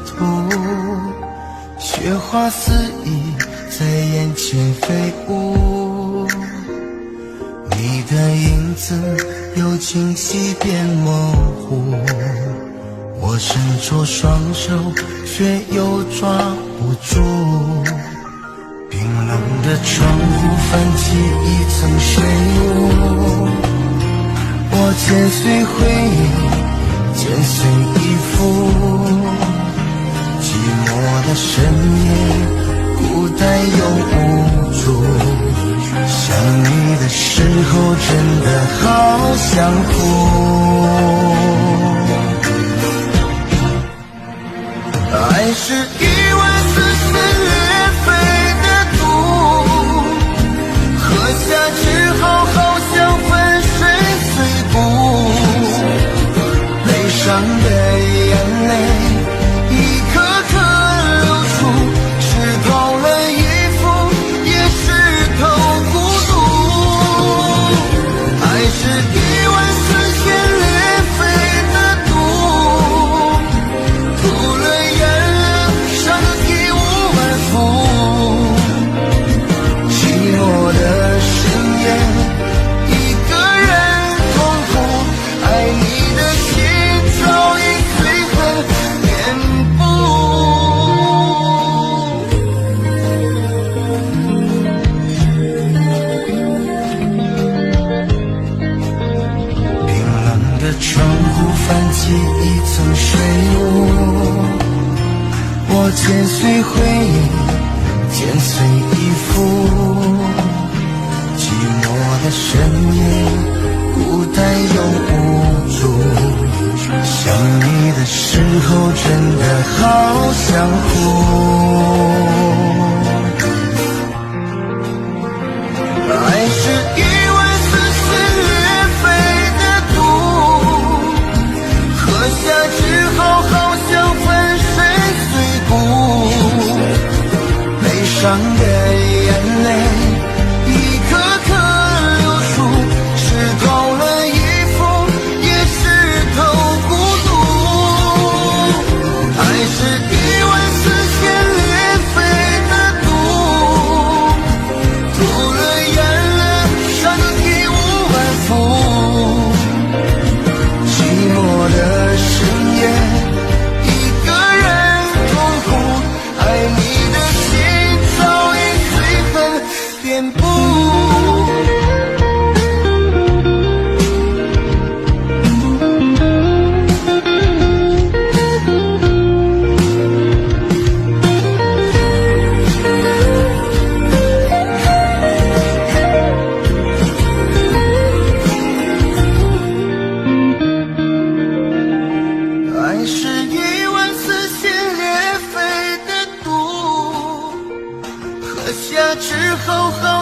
途，雪花肆意在眼前飞舞，你的影子由清晰变模糊，我伸出双手却又抓不住，冰冷的窗户泛起一层水雾，我剪碎回忆，剪碎衣服，寂寞的深夜，孤单又无助，想你的时候真的好想哭。爱是一碗撕心裂肺的毒，喝下之后好像粉身碎骨，悲伤的眼泪一颗颗流出，湿透了衣服也湿透孤独。爱是一碗撕心裂肺的毒，吐了眼泪伤得体无完肤，寂寞的深夜一个人痛苦，爱你的心早已碎痕遍布。冰冷的窗户泛起一层水雾，我剪碎回忆，剪碎衣服，寂寞的深夜，孤单又无助，想你的时候真的好想哭。爱是一碗撕心裂肺的毒，喝下之后好像粉身碎骨，悲伤的眼泪一颗颗流出，湿透了衣服也湿透孤独。爱是一碗撕心裂肺的毒，吐了眼泪伤得体无完肤，寂寞的深夜一个人痛苦，爱你的心早已碎痕遍布。爱是一碗撕心裂肺的毒，喝下之后好